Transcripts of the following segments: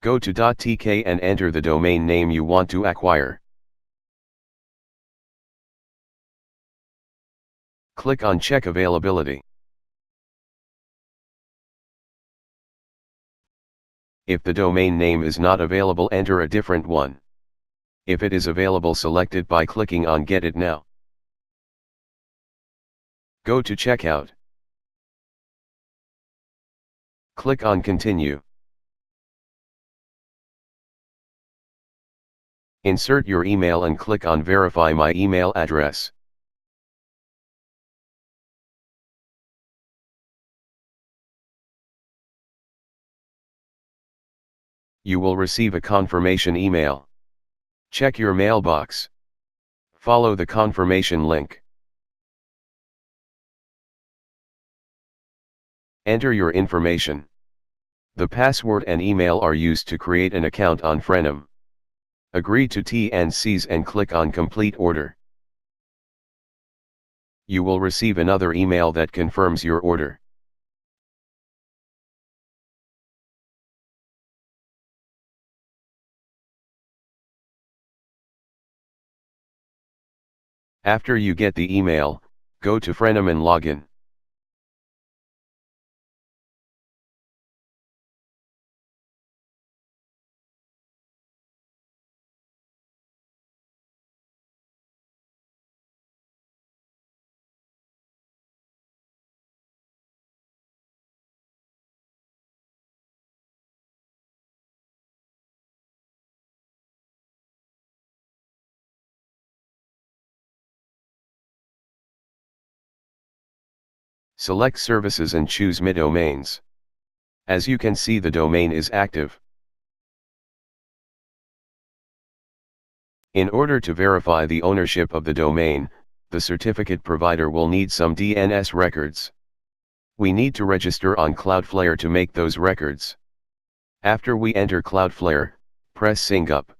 Go to .tk and enter the domain name you want to acquire. Click on Check Availability. If the domain name is not available, enter a different one. If it is available, select it by clicking on Get It Now. Go to Checkout. Click on Continue. Insert your email and click on Verify my email address. You will receive a confirmation email. Check your mailbox. Follow the confirmation link. Enter your information. The password and email are used to create an account on Freenom. Agree to T&Cs and click on Complete Order. You will receive another email that confirms your order. After you get the email, go to Freenom and login. Select Services and choose My Domains. As you can see, the domain is active. In order to verify the ownership of the domain, the certificate provider will need some DNS records. We need to register on Cloudflare to make those records. After we enter Cloudflare, press Sync Up.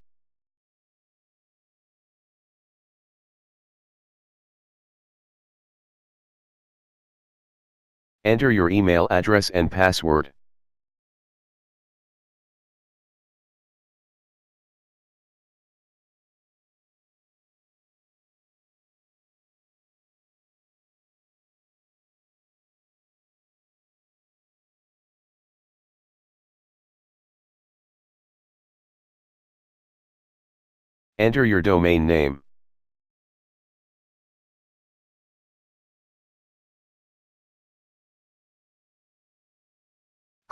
Enter your email address and password. Enter your domain name.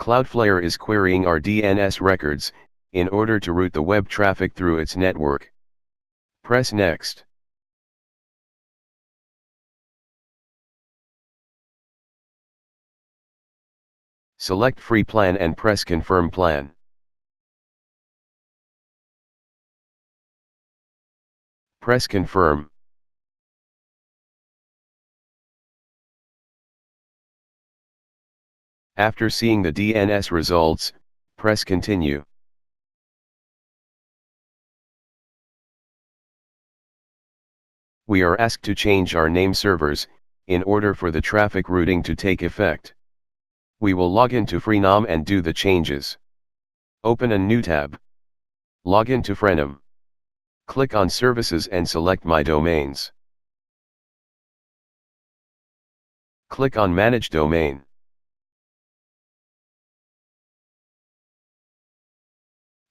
Cloudflare is querying our DNS records, in order to route the web traffic through its network. Press Next. Select Free Plan and press Confirm Plan. Press Confirm. After seeing the DNS results, press Continue. We are asked to change our name servers, in order for the traffic routing to take effect. We will log into Freenom and do the changes. Open a new tab. Log into Freenom. Click on Services and select My Domains. Click on Manage Domain.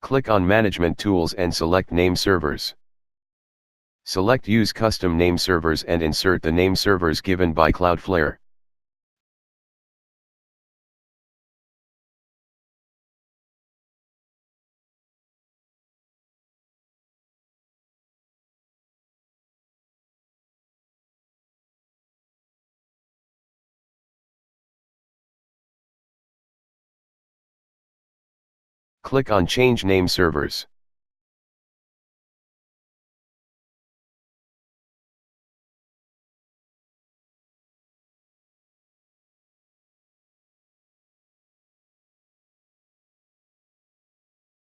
Click on Management Tools and select Name Servers. Select Use Custom Name Servers and insert the name servers given by Cloudflare. Click on Change Name Servers.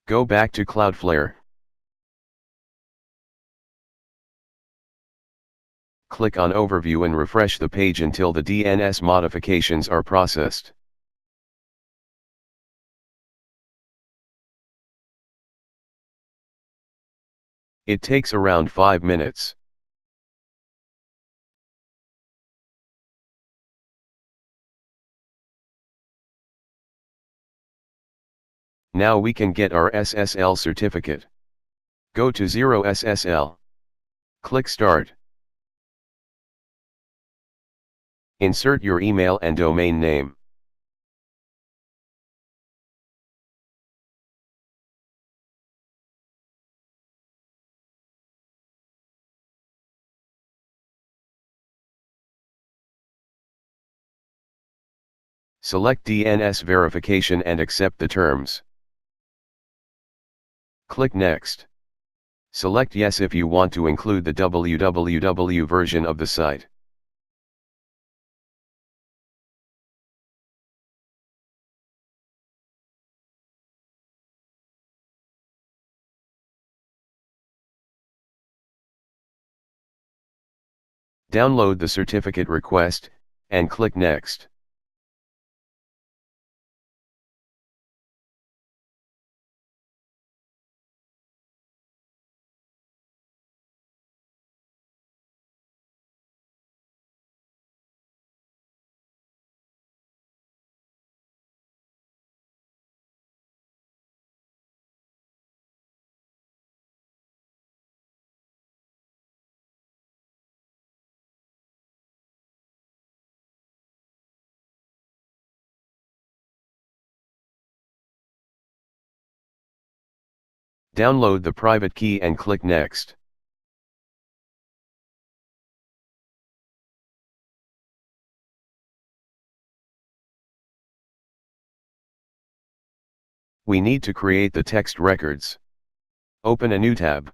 Go back to Cloudflare. Click on Overview and refresh the page until the DNS modifications are processed. It takes around 5 minutes. Now we can get our SSL certificate. Go to 0SSL. Click Start. Insert your email and domain name. Select DNS verification and accept the terms. Click Next. Select Yes if you want to include the www version of the site. Download the certificate request, and click Next. Download the private key and click Next. We need to create the text records. Open a new tab.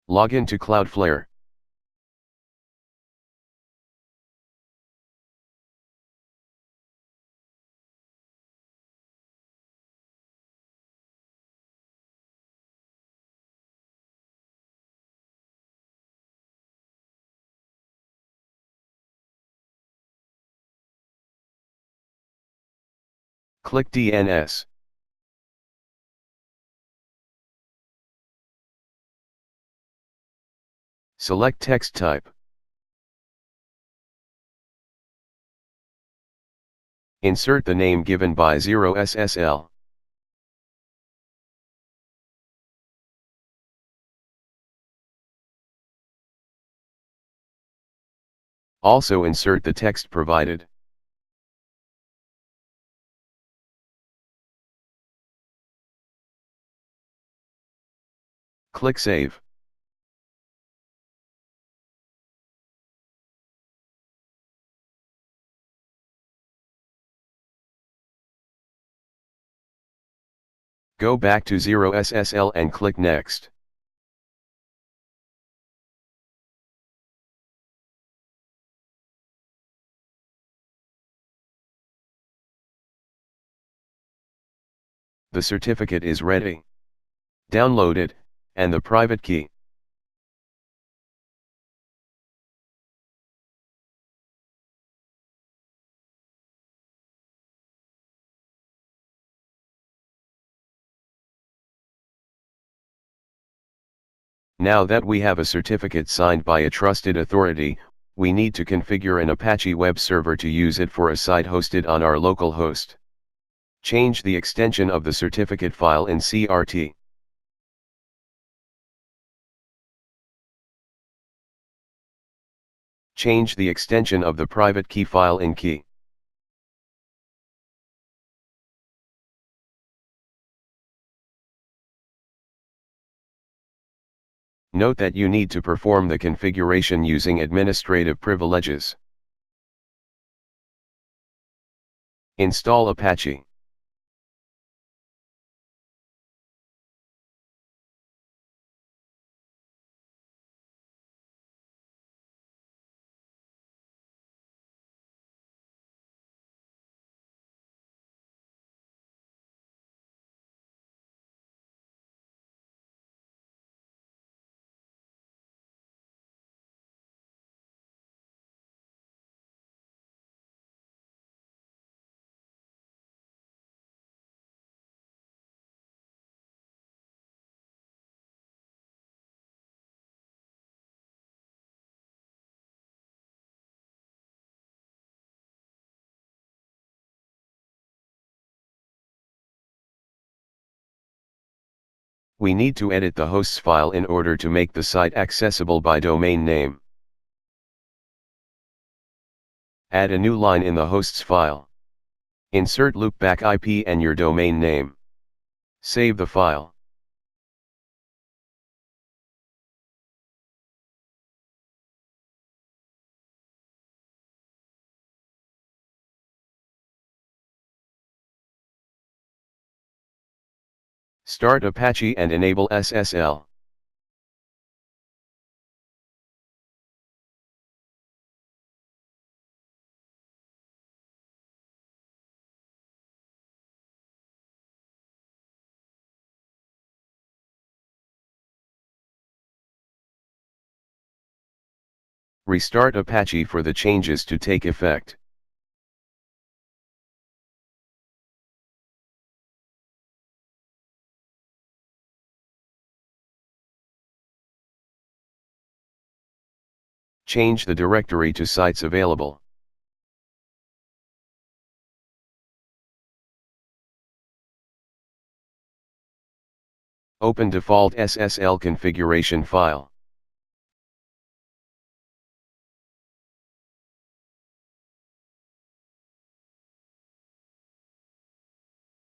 Log in to Cloudflare. Click DNS. Select text type. Insert the name given by 0SSL. Also insert the text provided. Click Save. Go back to 0SSL and click Next. The certificate is ready. Download it, and the private key. Now that we have a certificate signed by a trusted authority, we need to configure an Apache web server to use it for a site hosted on our local host. Change the extension of the certificate file in CRT. Change the extension of the private key file in key. Note that you need to perform the configuration using administrative privileges. Install Apache. We need to edit the hosts file in order to make the site accessible by domain name. Add a new line in the hosts file. Insert loopback IP and your domain name. Save the file. Start Apache and enable SSL. Restart Apache for the changes to take effect. Change the directory to sites available. Open default SSL configuration file.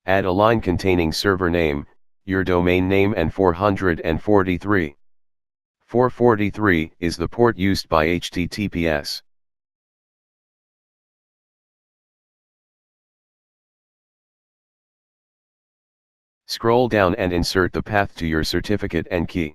Add a line containing server name, your domain name and 443. 443 is the port used by HTTPS. Scroll down and insert the path to your certificate and key.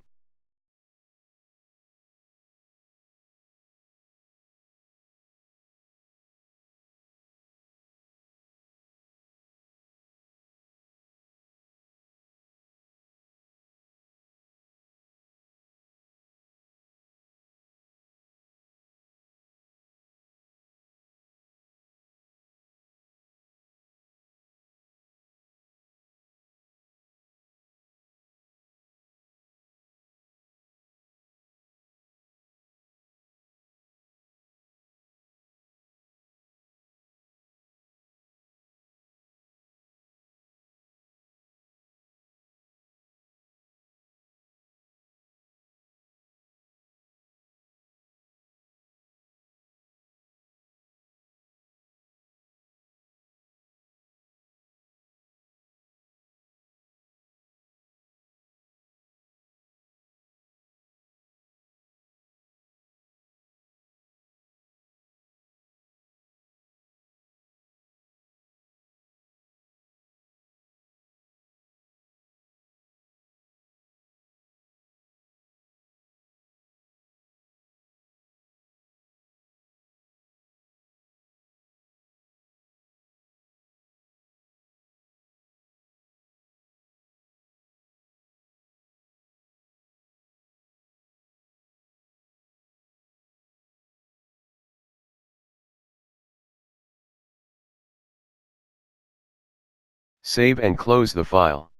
Save and close the file.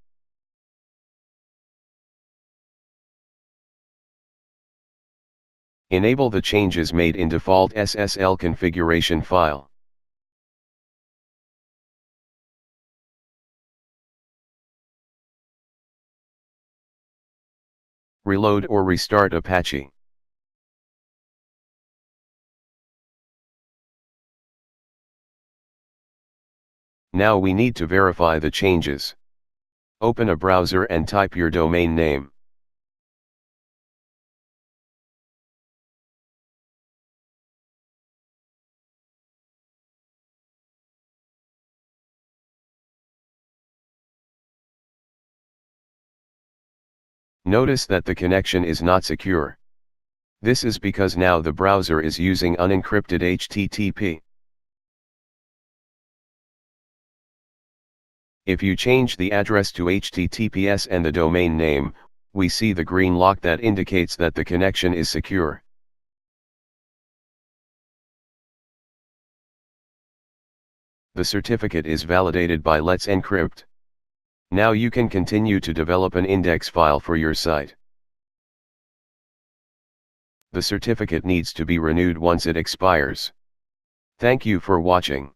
Enable the changes made in default SSL configuration file. Reload or restart Apache. Now we need to verify the changes. Open a browser and type your domain name. Notice that the connection is not secure. This is because now the browser is using unencrypted HTTP. If you change the address to HTTPS and the domain name, we see the green lock that indicates that the connection is secure. The certificate is validated by Let's Encrypt. Now you can continue to develop an index file for your site. The certificate needs to be renewed once it expires. Thank you for watching.